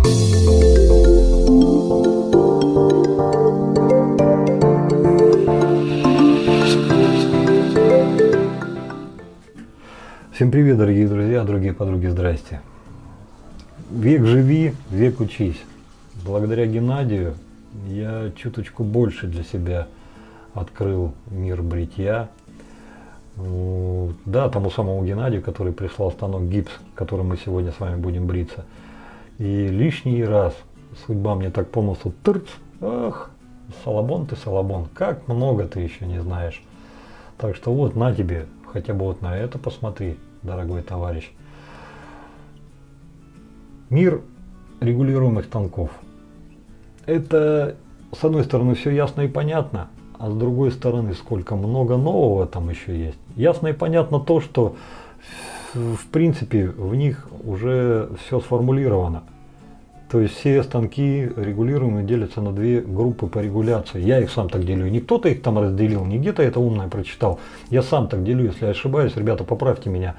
Всем привет, дорогие друзья, другие подруги, здрасте. Век живи, век учись. Благодаря Геннадию я чуточку больше для себя открыл мир бритья. Да, тому самому Геннадию, который прислал станок гипс, которым мы сегодня с вами будем бриться. И лишний раз судьба мне так по носу тырц. Ах, Салабон ты, Салабон, как много ты еще не знаешь. Так что вот на тебе, хотя бы вот на это посмотри, дорогой товарищ. Мир регулируемых станков. Это, с одной стороны, все ясно и понятно, а с другой стороны, сколько много нового там еще есть. Ясно и понятно то, что в принципе в них уже все сформулировано. То есть все станки регулируемые делятся на две группы по регуляции. Я их сам так делю. Не кто-то их там разделил, не где-то это умное прочитал. Я сам так делю, если я ошибаюсь, ребята, поправьте меня.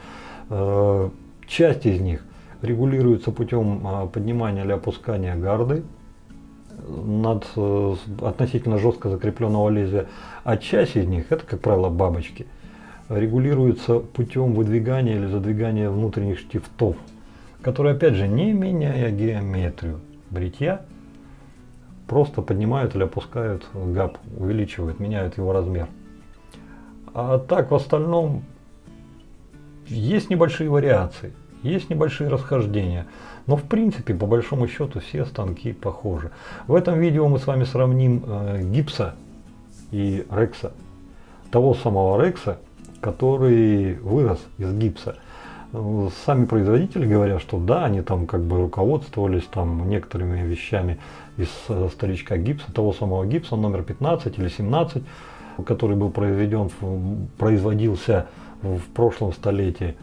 Часть из них регулируется путем поднимания или опускания гарды над относительно жестко закрепленного лезвия. А часть из них, это, как правило, бабочки, регулируется путем выдвигания или задвигания внутренних штифтов, которые, опять же, не меняя геометрию бритья, просто поднимают или опускают габ, увеличивают, меняют его размер. А так в остальном есть небольшие вариации, есть небольшие расхождения, но в принципе, по большому счету, все станки похожи. В этом видео мы с вами сравним гипса и рекса, того самого рекса, который вырос из гипса. Сами производители говорят, что да, они там как бы руководствовались там некоторыми вещами из старичка гипса, того самого гипса номер 15 или 17, который был производился в прошлом столетии.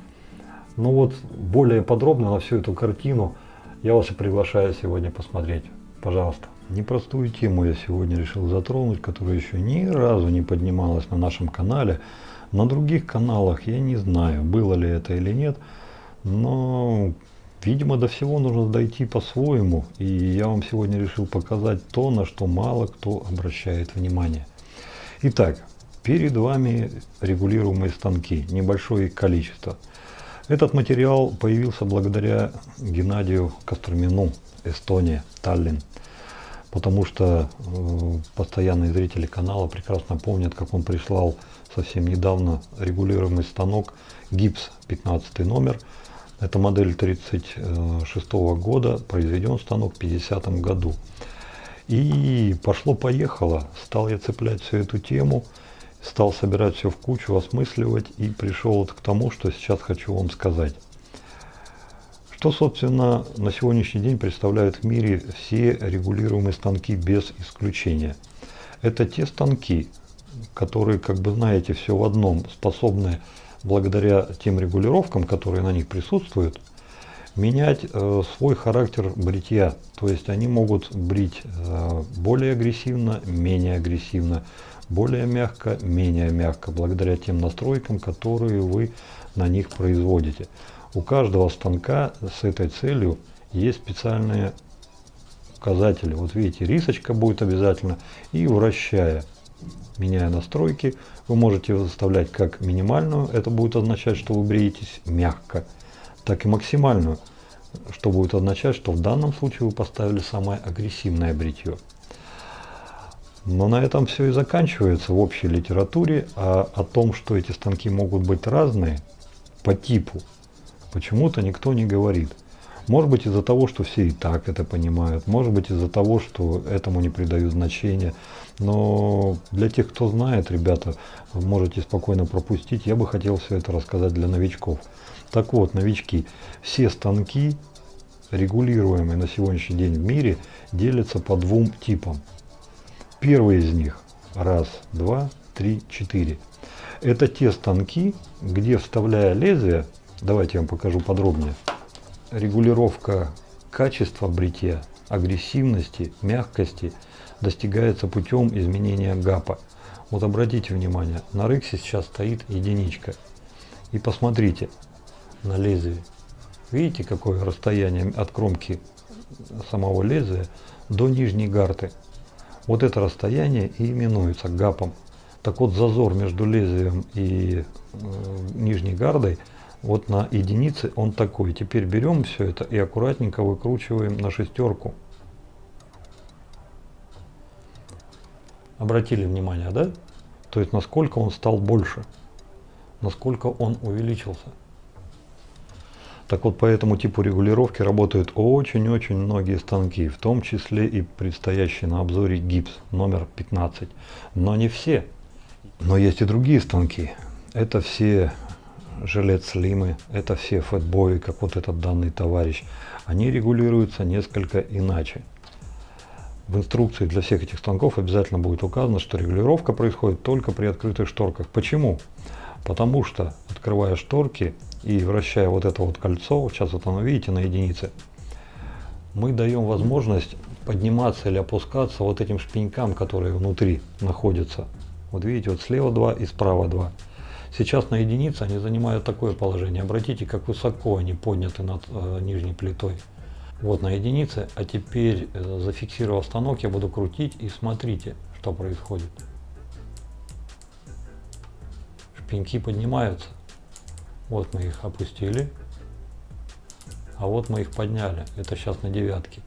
Ну вот, более подробно на всю эту картину я вас и приглашаю сегодня посмотреть. Пожалуйста. Непростую тему я сегодня решил затронуть, которая еще ни разу не поднималась на нашем канале. На других каналах я не знаю, было ли это или нет, но, видимо, до всего нужно дойти по-своему, и я вам сегодня решил показать то, на что мало кто обращает внимание. Итак, перед вами регулируемые станки, небольшое количество. Этот материал появился благодаря Геннадию Кострмину, Эстония, Таллин. Потому что постоянные зрители канала прекрасно помнят, как он прислал совсем недавно регулируемый станок гипс 15 номер. Это модель 1936 года, произведен станок в 50 году. И пошло-поехало, стал я цеплять всю эту тему, стал собирать все в кучу, осмысливать и пришел вот к тому, что сейчас хочу вам сказать. Что, собственно, на сегодняшний день представляют в мире все регулируемые станки без исключения? Это те станки, которые, как бы знаете, все в одном, способны благодаря тем регулировкам, которые на них присутствуют, менять свой характер бритья. То есть они могут брить более агрессивно, менее агрессивно, более мягко, менее мягко, благодаря тем настройкам, которые вы на них производите. У каждого станка с этой целью есть специальные указатели. Вот видите, рисочка будет обязательно, и вращая, меняя настройки, вы можете выставлять как минимальную, это будет означать, что вы бреетесь мягко, так и максимальную, что будет означать, что в данном случае вы поставили самое агрессивное бритье. Но на этом все и заканчивается в общей литературе, а о том, что эти станки могут быть разные по типу, почему-то никто не говорит. Может быть, из-за того, что все и так это понимают, может быть, из-за того, что этому не придают значения. Но для тех, кто знает, ребята, вы можете спокойно пропустить. Я бы хотел все это рассказать для новичков. Так вот, новички, все станки, регулируемые на сегодняшний день в мире, делятся по двум типам. Первый из них, раз, два, три, четыре. Это те станки, где, вставляя лезвие, давайте я вам покажу подробнее, регулировка качества бритья, агрессивности, мягкости достигается путем изменения гапа. Вот обратите внимание, на рексе сейчас стоит единичка. И посмотрите на лезвие. Видите, какое расстояние от кромки самого лезвия до нижней гарты. Вот это расстояние и именуется гапом. Так вот, зазор между лезвием и нижней гардой вот на единице он такой. Теперь берем все это и аккуратненько выкручиваем на шестерку. Обратили внимание, да? То есть насколько он стал больше, насколько он увеличился. Так вот, по этому типу регулировки работают очень-очень многие станки, в том числе и предстоящий на обзоре гипс номер 15. Но не все. Но есть и другие станки. Это все жилет-слимы, это все фэтбои, как вот этот данный товарищ. Они регулируются несколько иначе. В инструкции для всех этих станков обязательно будет указано, что регулировка происходит только при открытых шторках. Почему? Потому что, открывая шторки и вращая вот это вот кольцо, сейчас вот оно видите на единице, мы даем возможность подниматься или опускаться вот этим шпенькам, которые внутри находятся. Вот видите, вот слева 2 и справа 2. Сейчас на единице они занимают такое положение. Обратите, как высоко они подняты над нижней плитой. Вот на единице. А теперь, зафиксировав станок, я буду крутить и смотрите, что происходит. Шпеньки поднимаются. Вот мы их опустили. А вот мы их подняли. Это сейчас на девятке.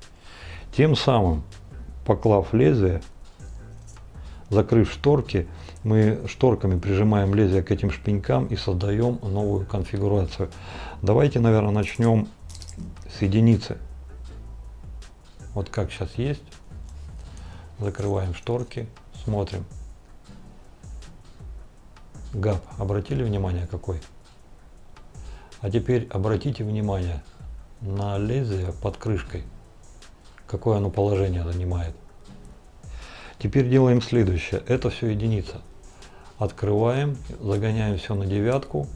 Тем самым, поклав лезвие, закрыв шторки, мы шторками прижимаем лезвие к этим шпенькам и создаем новую конфигурацию. Давайте, наверное, начнем с единицы. Вот как сейчас есть. Закрываем шторки, смотрим. Гап, обратили внимание какой? А теперь обратите внимание на лезвие под крышкой. Какое оно положение занимает. Теперь делаем следующее. Это все единица. Открываем, загоняем все на девятку.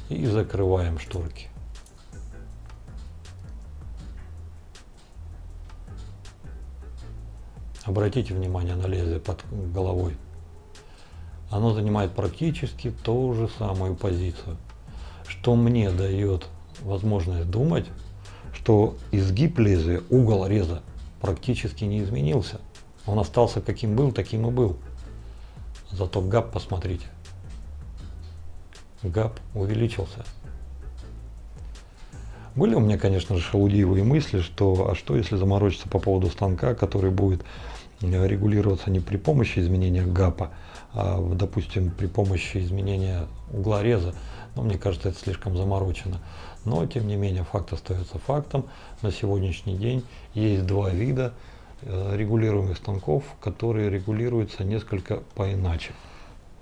И закрываем шторки. Обратите внимание на лезвие под головой. Оно занимает практически ту же самую позицию. Что мне дает возможность думать, что изгиб лезвия, угол реза практически не изменился. Он остался каким был, таким и был. Зато гап, посмотрите. Гап увеличился. Были у меня, конечно же, шелудивые мысли, что а что если заморочиться по поводу станка, который будет регулироваться не при помощи изменения гапа, а, допустим, при помощи изменения угла реза. Но мне кажется, это слишком заморочено. Но, тем не менее, факт остается фактом. На сегодняшний день есть два вида регулируемых станков, которые регулируются несколько поиначе.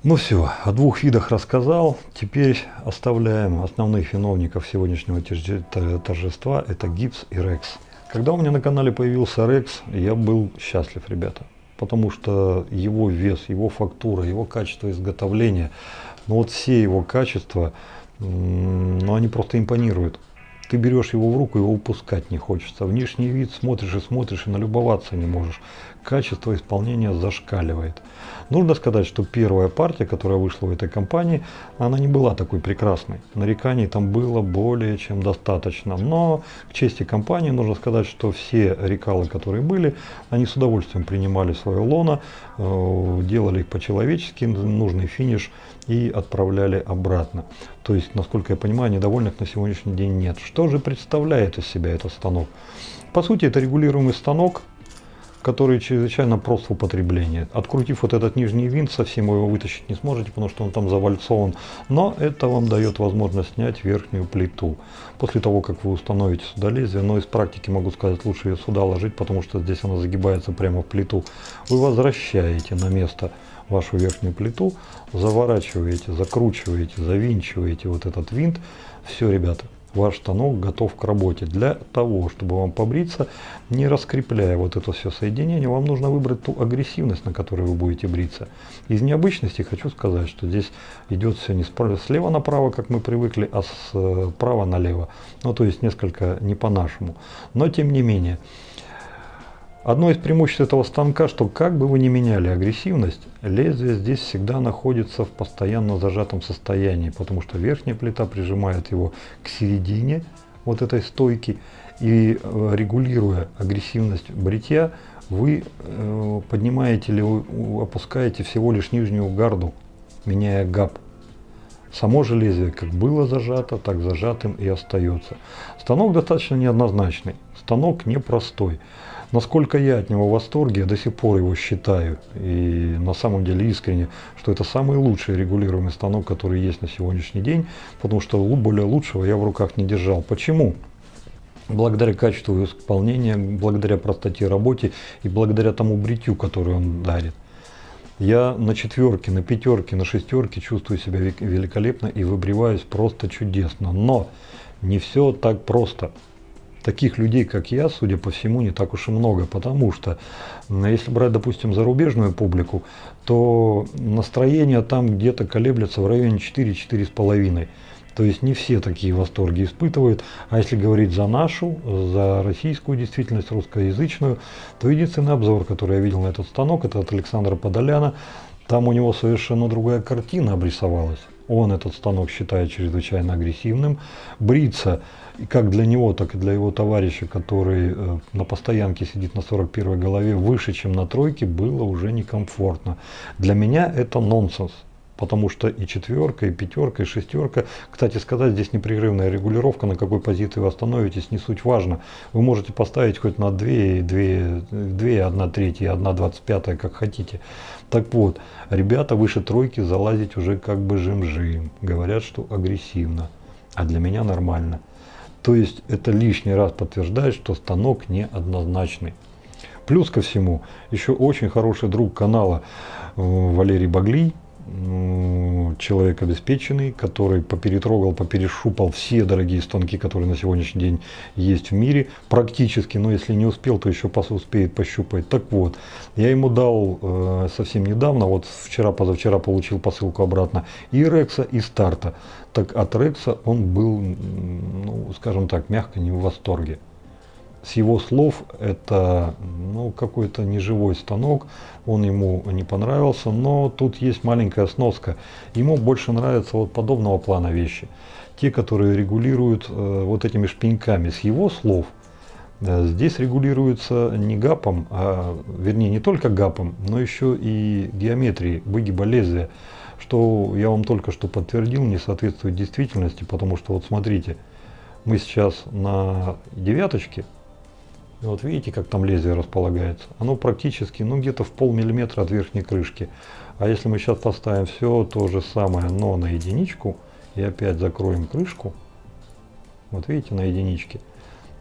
Ну все, о двух видах рассказал. Теперь оставляем основных виновников сегодняшнего торжества. Это гипс и рекс. Когда у меня на канале появился рекс, я был счастлив, ребята. Потому что его вес, его фактура, его качество изготовления, ну вот все его качества, ну они просто импонируют. Ты берешь его в руку, его упускать не хочется. Внешний вид смотришь и налюбоваться не можешь. Качество исполнения зашкаливает. Нужно сказать, что первая партия, которая вышла в этой компании, она не была такой прекрасной. Нареканий там было более чем достаточно. Но к чести компании нужно сказать, что все рекалы, которые были, они с удовольствием принимали свое лоно, делали их по-человечески, нужный финиш и отправляли обратно. То есть, насколько я понимаю, недовольных на сегодняшний день нет. Что же представляет из себя этот станок? По сути, это регулируемый станок, который чрезвычайно прост в употреблении. Открутив вот этот нижний винт, совсем его вытащить не сможете, потому что он там завальцован. Но это вам дает возможность снять верхнюю плиту. После того, как вы установите сюда лезвие, но из практики могу сказать, лучше ее сюда ложить, потому что здесь она загибается прямо в плиту. Вы возвращаете на место вашу верхнюю плиту, заворачиваете, закручиваете, завинчиваете вот этот винт. Все, ребята. Ваш станок готов к работе. Для того, чтобы вам побриться, не раскрепляя вот это все соединение, вам нужно выбрать ту агрессивность, на которой вы будете бриться. Из необычности хочу сказать, что здесь идет все не слева направо, как мы привыкли, а справа налево. Ну, то есть несколько не по-нашему. Но, тем не менее, Одно из преимуществ этого станка, что как бы вы ни меняли агрессивность, лезвие здесь всегда находится в постоянно зажатом состоянии, потому что верхняя плита прижимает его к середине вот этой стойки, и регулируя агрессивность бритья, вы поднимаете или опускаете всего лишь нижнюю гарду, меняя габ. Само же лезвие как было зажато, так зажатым и остается. Станок достаточно неоднозначный, станок непростой. Насколько я от него в восторге, я до сих пор его считаю, и на самом деле искренне, что это самый лучший регулируемый станок, который есть на сегодняшний день, потому что более лучшего я в руках не держал. Почему? Благодаря качеству исполнения, благодаря простоте работы и благодаря тому бритью, который он дарит. Я на четверке, на пятерке, на шестерке чувствую себя великолепно и выбриваюсь просто чудесно. Но не все так просто. Таких людей, как я, судя по всему, не так уж и много, потому что, если брать, допустим, зарубежную публику, то настроение там где-то колеблется в районе 4-4,5. То есть не все такие восторги испытывают. А если говорить за нашу, за российскую действительность, русскоязычную, то единственный обзор, который я видел на этот станок, это от Александра Подоляна. Там у него совершенно другая картина обрисовалась. Он этот станок считает чрезвычайно агрессивным. Бриться, как для него, так и для его товарища, который на постоянке сидит на 41-й голове, выше, чем на тройке, было уже некомфортно. Для меня это нонсенс. Потому что и четверка, и пятерка, и шестерка. Кстати сказать, здесь непрерывная регулировка, на какой позиции вы остановитесь, не суть важно. Вы можете поставить хоть на 2, 1/3, 1/25, как хотите. Так вот, ребята выше тройки залазить уже как бы жим-жим. Говорят, что агрессивно. А для меня нормально. То есть это лишний раз подтверждает, что станок неоднозначный. Плюс ко всему, еще очень хороший друг канала Валерий Баглий, человек обеспеченный, который поперетрогал, поперешупал все дорогие станки, которые на сегодняшний день есть в мире, практически, но если не успел, то еще успеет пощупать. Так вот, я ему дал совсем недавно, вот вчера-позавчера получил посылку обратно, и Рекса, и Старта. Так от Рекса он был, ну, скажем так, мягко не в восторге. С его слов, это какой-то неживой станок, он ему не понравился, но тут есть маленькая сноска. Ему больше нравятся вот подобного плана вещи. Те, которые регулируют вот этими шпеньками. С его слов, здесь регулируется не гапом, вернее не только гапом, но еще и геометрией выгиба лезвия. Что я вам только что подтвердил, не соответствует действительности, потому что вот смотрите, мы сейчас на девяточке. Вот видите, как там лезвие располагается? Оно практически, где-то в полмиллиметра от верхней крышки. А если мы сейчас поставим все то же самое, но на единичку, и опять закроем крышку, вот видите, на единичке,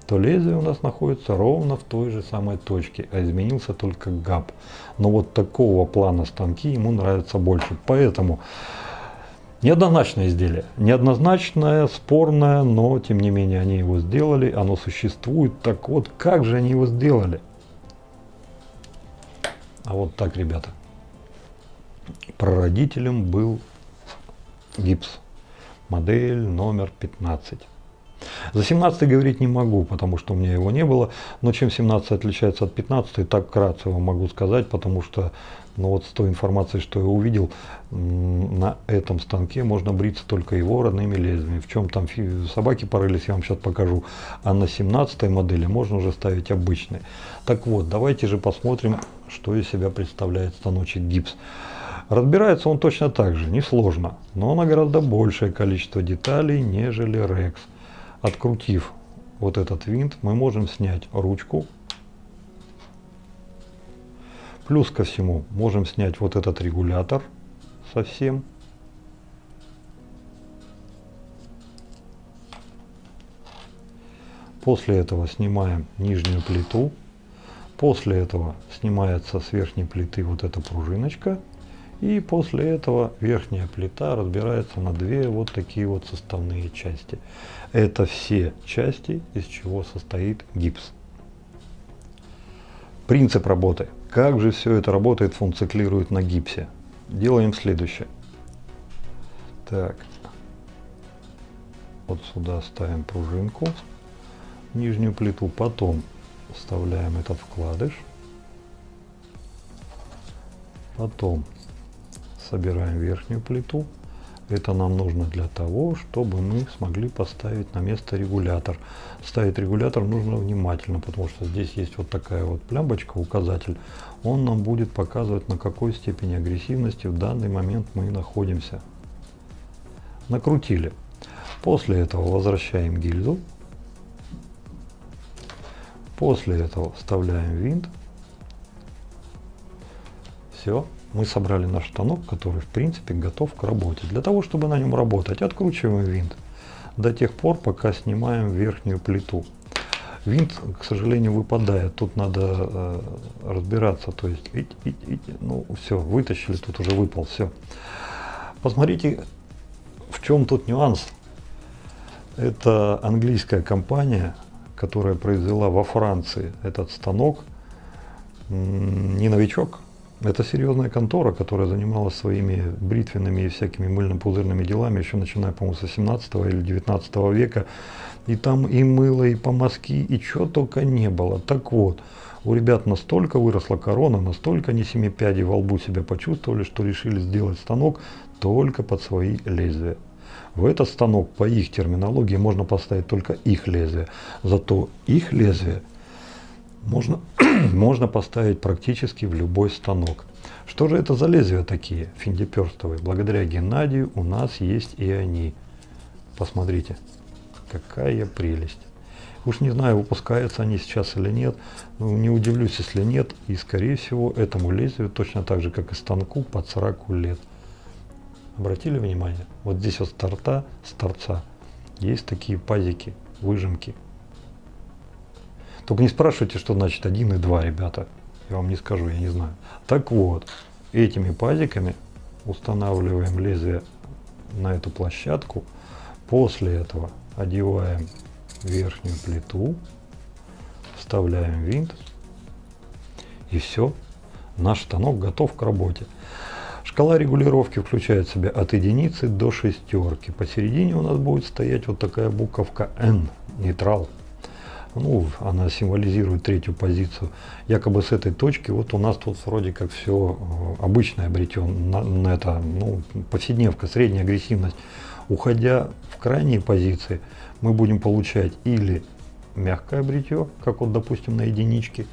то лезвие у нас находится ровно в той же самой точке, а изменился только габ. Но вот такого плана станки ему нравятся больше. Поэтому неоднозначное изделие, неоднозначное, спорное, но тем не менее они его сделали, оно существует. Так вот, как же они его сделали? А вот так, ребята. Прародителем был гипс, модель номер 15. За 17 говорить не могу, потому что у меня его не было, но чем 17 отличается от 15, так вкратце вам могу сказать, потому что вот с той информацией, что я увидел, на этом станке можно бриться только его родными лезвиями. В чем там собаки порылись, я вам сейчас покажу. А на 17 модели можно уже ставить обычные. Так вот, давайте же посмотрим, что из себя представляет станочек гипс. Разбирается он точно так же, несложно, но на гораздо большее количество деталей, нежели Рекс. Открутив вот этот винт, мы можем снять ручку. Плюс ко всему можем снять вот этот регулятор совсем. После этого снимаем нижнюю плиту. После этого снимается с верхней плиты вот эта пружиночка. И после этого верхняя плита разбирается на две вот такие вот составные части. Это все части, из чего состоит гипс. Принцип работы. Как же все это работает, функционирует на гипсе? Делаем следующее. Так. Вот сюда ставим пружинку, нижнюю плиту, потом вставляем этот вкладыш Потом собираем верхнюю плиту. Это нам нужно для того, чтобы мы смогли поставить на место регулятор. Ставить регулятор нужно внимательно, потому что здесь есть вот такая вот плямбочка, указатель. Он нам будет показывать, на какой степени агрессивности в данный момент мы находимся. Накрутили. После этого возвращаем гильзу. После этого вставляем винт. Все. Мы собрали наш станок, который в принципе готов к работе. Для того, чтобы на нем работать, откручиваем винт до тех пор, пока снимаем верхнюю плиту. Винт, к сожалению, выпадает. Тут надо разбираться. То есть, ну все, вытащили, тут уже выпал. Все. Посмотрите, в чем тут нюанс. Это английская компания, которая произвела во Франции этот станок. Не новичок. Это серьезная контора, которая занималась своими бритвенными и всякими мыльно-пузырными делами, еще начиная, по-моему, с 18 или 19 века. И там и мыло, и помазки, и чего только не было. Так вот, у ребят настолько выросла корона, настолько они семипядей во лбу себя почувствовали, что решили сделать станок только под свои лезвия. В этот станок, по их терминологии, можно поставить только их лезвие. Зато их лезвие можно поставить практически в любой станок. Что же это за лезвия такие, финдиперстовые? Благодаря Геннадию у нас есть и они. Посмотрите, какая прелесть. Уж не знаю, выпускаются они сейчас или нет. Не удивлюсь, если нет. И скорее всего этому лезвию, точно так же как и станку, под 40 лет. Обратили внимание? Вот здесь вот с торца есть такие пазики, выжимки. Только не спрашивайте, что значит 1 и 2, ребята. Я вам не скажу, я не знаю. Так вот, этими пазиками устанавливаем лезвие на эту площадку. После этого одеваем верхнюю плиту, вставляем винт. И все. Наш станок готов к работе. Шкала регулировки включает в себя от единицы до шестерки. Посередине у нас будет стоять вот такая буковка N, нейтрал. Ну, она символизирует третью позицию. Якобы с этой точки вот у нас тут вроде как все обычное бритье, это, ну, повседневка, средняя агрессивность. Уходя в крайние позиции, мы будем получать или мягкое бритье, как вот допустим на единичке,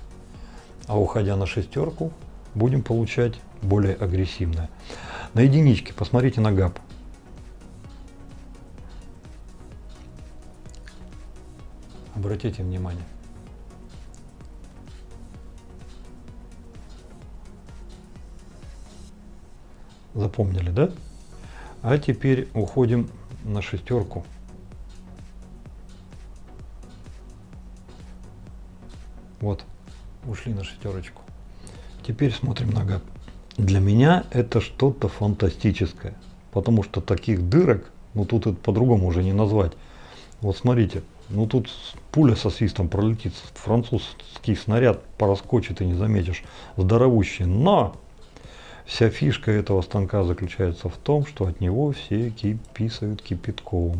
а уходя на шестерку, будем получать более агрессивное. На единичке посмотрите на ГАП. Обратите внимание. Запомнили, да? А теперь уходим на шестерку. Вот, ушли на шестерочку. Теперь смотрим на ГАП. Для меня это что-то фантастическое, потому что таких дырок, ну тут это по-другому уже не назвать. Вот смотрите. Ну тут пуля со свистом пролетит, французский снаряд проскочит и не заметишь, здоровущий. Но вся фишка этого станка заключается в том, что от него все писают кипятком.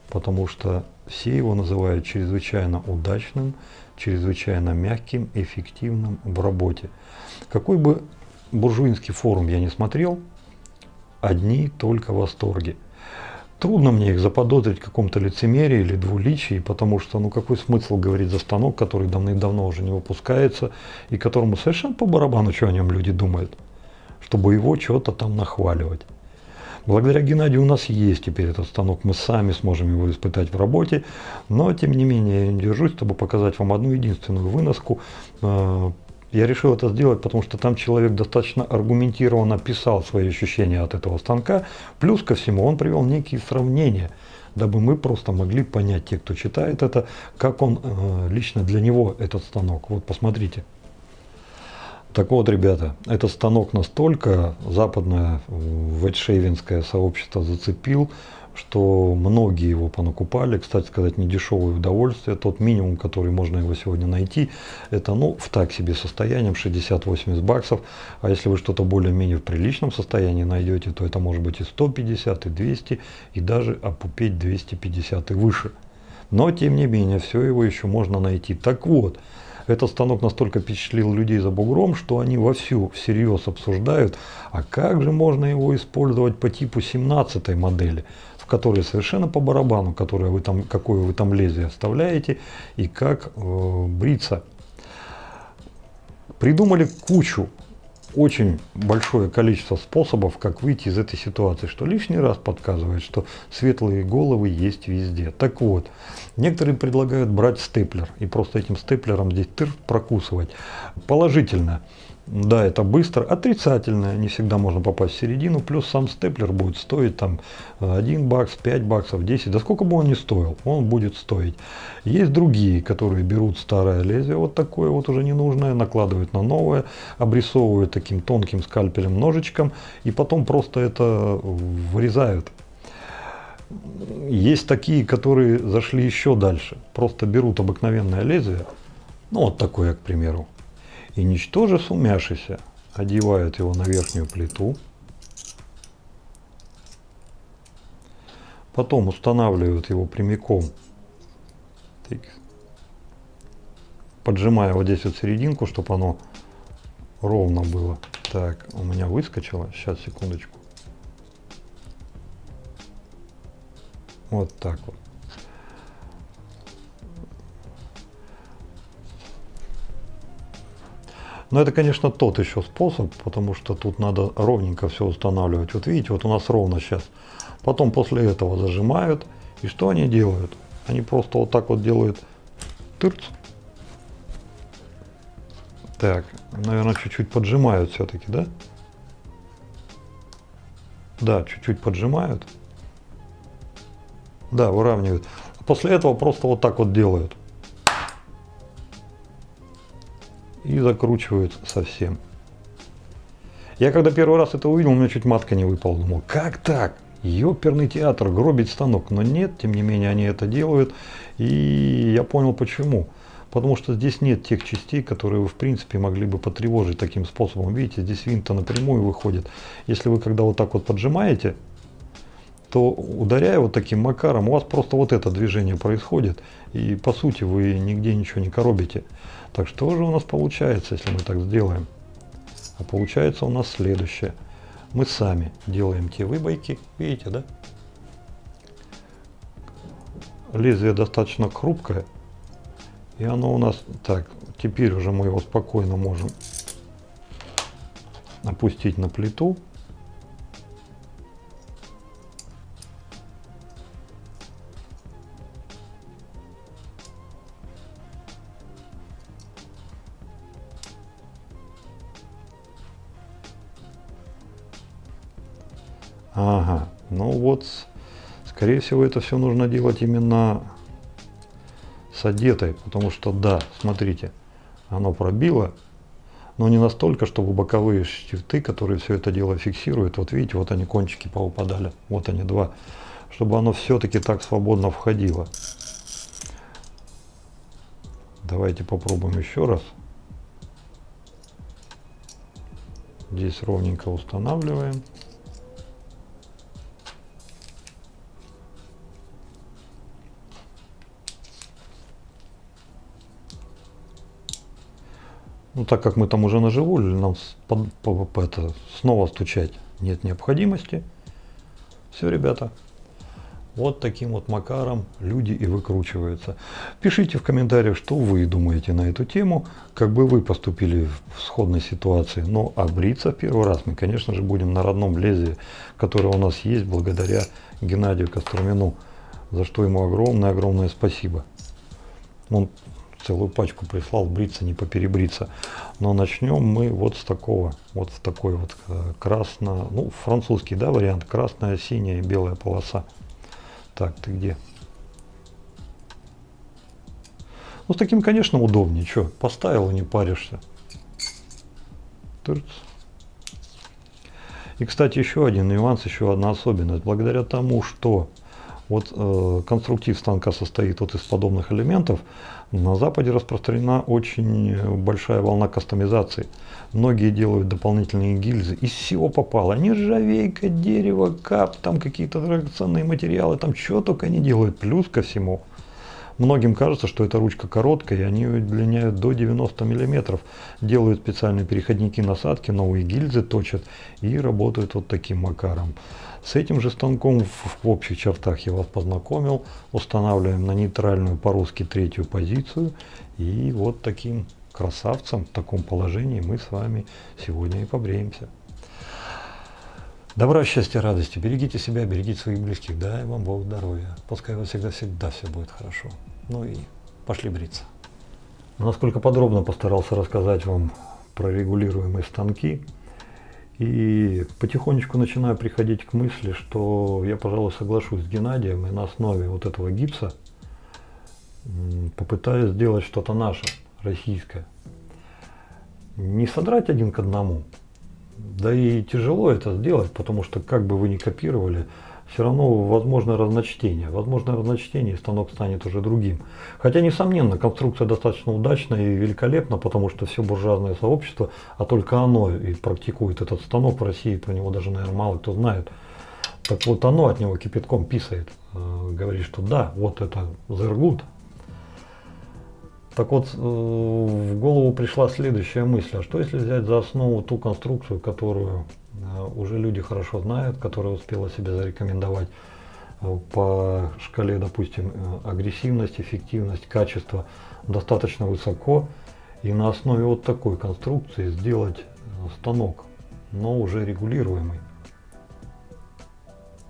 Потому что все его называют чрезвычайно удачным, чрезвычайно мягким, эффективным в работе. Какой бы буржуинский форум я не смотрел, одни только восторги. Трудно мне их заподозрить в каком-то лицемерии или двуличии, потому что, ну какой смысл говорить за станок, который давным-давно уже не выпускается, и которому совершенно по барабану, что о нем люди думают, чтобы его что-то там нахваливать. Благодаря Геннадию у нас есть теперь этот станок, мы сами сможем его испытать в работе, но тем не менее я не держусь, чтобы показать вам одну единственную выноску. Я решил это сделать, потому что там человек достаточно аргументированно писал свои ощущения от этого станка. Плюс ко всему он привел некие сравнения, дабы мы просто могли понять, те, кто читает это, как он лично для него этот станок. Вот посмотрите. Так вот, ребята, этот станок настолько западное вайтшейвинское сообщество зацепил, что многие его понакупали. Кстати сказать, не дешевое удовольствие. Тот минимум, который можно его сегодня найти, это, ну, в так себе состоянием 60-80 баксов. А если вы что-то более-менее в приличном состоянии найдете, то это может быть и 150, и 200, и даже опупеть 250 и выше. Но, тем не менее, все его еще можно найти. Так вот, Этот станок настолько впечатлил людей за бугром, что они вовсю всерьез обсуждают, а как же можно его использовать по типу 17-й модели, в которой совершенно по барабану, какое вы там лезвие вставляете и как бриться. Придумали кучу, очень большое количество способов, как выйти из этой ситуации, что лишний раз подсказывает, что светлые головы есть везде. Так вот, некоторые предлагают брать степлер и просто этим степлером здесь прокусывать. Положительно. Да, это быстро. Отрицательно. Не всегда можно попасть в середину. Плюс сам степлер будет стоить там 1 бакс, 5 баксов, 10. Да сколько бы он ни стоил, он будет стоить. Есть другие, которые берут старое лезвие, вот такое вот уже ненужное, накладывают на новое, обрисовывают таким тонким скальпелем ножичком и потом просто это вырезают. Есть такие, которые зашли еще дальше. Просто берут обыкновенное лезвие, ну вот такое, к примеру, и ничтоже сумяшися одевают его на верхнюю плиту, потом устанавливают его прямиком, поджимая вот здесь вот серединку, чтобы оно ровно было. Так, у меня выскочило, сейчас, секундочку. Вот так вот. Но это, конечно, тот еще способ, потому что тут надо ровненько все устанавливать. Вот видите, вот у нас ровно сейчас. Потом после этого зажимают. И что они делают? Они просто вот так вот делают тырц. Так, наверное, чуть-чуть поджимают все-таки, да? Да, чуть-чуть поджимают. Да, выравнивают. После этого просто вот так вот делают. И закручивают совсем. Я когда первый раз это увидел, у меня чуть матка не выпала. Думал, как так? Ёперный театр, гробить станок. Но нет, тем не менее они это делают. И я понял почему. Потому что здесь нет тех частей, которые вы в принципе могли бы потревожить таким способом. Видите, здесь винт-то напрямую выходит. Если вы когда вот так вот поджимаете, то ударяя вот таким макаром, у вас просто вот это движение происходит. И по сути вы нигде ничего не коробите. Так что же у нас получается, если мы так сделаем? А получается у нас следующее. Мы сами делаем те выбойки, видите, да? Лезвие достаточно хрупкое. И оно у нас... Так, теперь уже мы его спокойно можем опустить на плиту. Ага, ну вот, скорее всего, это все нужно делать именно с одетой, потому что, да, смотрите, оно пробило, но не настолько, чтобы боковые штифты, которые все это дело фиксируют, вот видите, вот они кончики поупадали, вот они два, чтобы оно все-таки так свободно входило. Давайте попробуем еще раз. Здесь ровненько устанавливаем. Ну, так как мы там уже наживули, нам снова стучать нет необходимости. Все, ребята, вот таким вот макаром люди и выкручиваются. Пишите в комментариях, что вы думаете на эту тему, как бы вы поступили в сходной ситуации. Но а бриться в первый раз мы, конечно же, будем на родном лезвии, которое у нас есть благодаря Геннадию Костромину, за что ему огромное спасибо. Он целую пачку прислал, бриться, не поперебриться. Но начнем мы вот с такого, вот в такой вот красно, ну, французский, да, вариант, красная, синяя и белая полоса. Так, ты где? Ну, с таким, конечно, удобнее. Что, поставил и не паришься. Тырц. И, кстати, еще один нюанс, еще одна особенность. Благодаря тому, что вот конструктив станка состоит вот из подобных элементов, на Западе распространена очень большая волна кастомизации. Многие делают дополнительные гильзы. Из всего попало. Нержавейка, дерево, кап, там какие-то драгоценные материалы, там что только не делают. Плюс ко всему, Многим кажется, что эта ручка короткая, и они удлиняют до 90 мм. Делают специальные переходники насадки, новые гильзы точат и работают вот таким макаром. С этим же станком в общих чертах я вас познакомил. Устанавливаем на нейтральную по-русски третью позицию. И вот таким красавцем в таком положении мы с вами сегодня и побреемся. Добра, счастья, радости. Берегите себя, берегите своих близких. Дай вам Бог здоровья. Пускай у вас всегда все будет хорошо. Ну и пошли бриться. Насколько подробно постарался рассказать вам про регулируемые станки. И потихонечку начинаю приходить к мысли, что я, пожалуй, соглашусь с Геннадием и на основе вот этого гипса попытаюсь сделать что-то наше, российское. Не содрать один к одному. Да и тяжело это сделать, потому что как бы вы ни копировали, все равно возможно разночтение. Возможно разночтение, и станок станет уже другим. Хотя, несомненно, конструкция достаточно удачная и великолепна, потому что все буржуазное сообщество, а только оно и практикует этот станок в России, про него даже, наверное, мало кто знает. Так вот, оно от него кипятком писает, говорит, что да, вот это sehr gut. Так вот, в голову пришла следующая мысль. А что если взять за основу ту конструкцию, которую уже люди хорошо знают, которая успела себя зарекомендовать по шкале, допустим, агрессивность, эффективность, качество достаточно высоко. И на основе вот такой конструкции сделать станок, но уже регулируемый.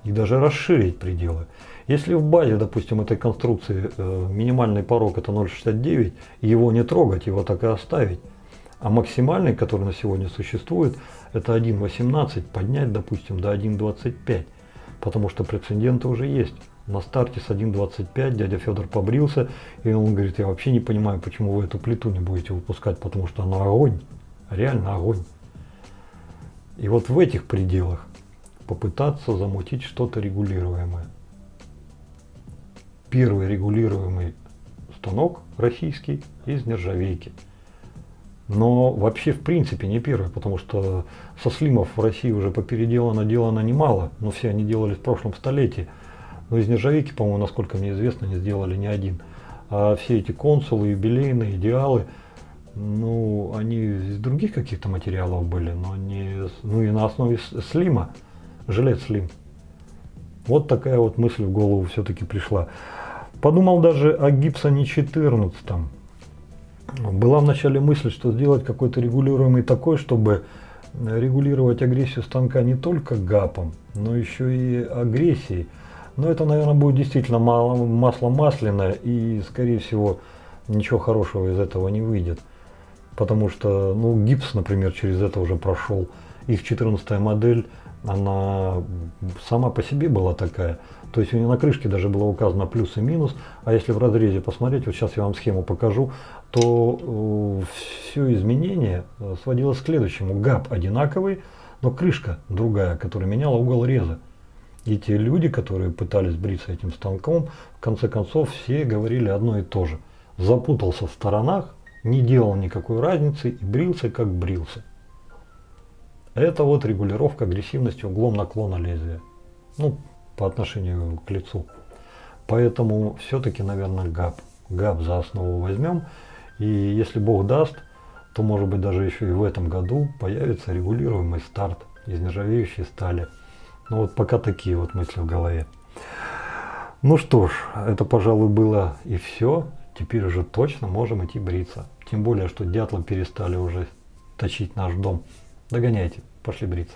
И даже расширить пределы. Если в базе, допустим, этой конструкции минимальный порог это 0,69, его не трогать, его так и оставить, а максимальный, который на сегодня существует, это 1,18, поднять, допустим, до 1,25, потому что прецеденты уже есть. На старте с 1,25 дядя Федор побрился, и он говорит, я вообще не понимаю, почему вы эту плиту не будете выпускать, потому что она огонь, реально огонь. И вот в этих пределах попытаться замутить что-то регулируемое. Первый регулируемый станок российский из нержавейки. Но вообще в принципе не первый, потому что со слимов в России уже наделано немало, но все они делались в прошлом столетии. Но из нержавейки, по-моему, насколько мне известно, не сделали ни один. А все эти консулы, юбилейные, идеалы, ну, они из других каких-то материалов были, но не, ну и на основе слима, жилет слим. Вот такая вот мысль в голову все-таки пришла. Подумал даже о Гибсоне 14. Была вначале мысль, что сделать какой-то регулируемый такой, чтобы регулировать агрессию станка не только гапом, но еще и агрессией. Но это, наверное, будет действительно масло масляное, и, скорее всего, ничего хорошего из этого не выйдет. Потому что, ну, гипс, например, через это уже прошел. Их 14-я модель, она сама по себе была такая. То есть у нее на крышке даже было указано плюс и минус. А если в разрезе посмотреть, вот сейчас я вам схему покажу, то все изменение сводилось к следующему. Гап одинаковый, но крышка другая, которая меняла угол реза. И те люди, которые пытались бриться этим станком, в конце концов все говорили одно и то же. Запутался в сторонах, не делал никакой разницы и брился как брился. Это вот регулировка агрессивности углом наклона лезвия. Ну, по отношению к лицу. Поэтому все-таки, наверное, гап. Гап за основу возьмем. И если Бог даст, то может быть даже еще и в этом году появится регулируемый старт из нержавеющей стали. Ну вот пока такие вот мысли в голове. Ну что ж, это, пожалуй, было и все. Теперь уже точно можем идти бриться. Тем более, что дятлы перестали уже точить наш дом. Догоняйте, пошли бриться.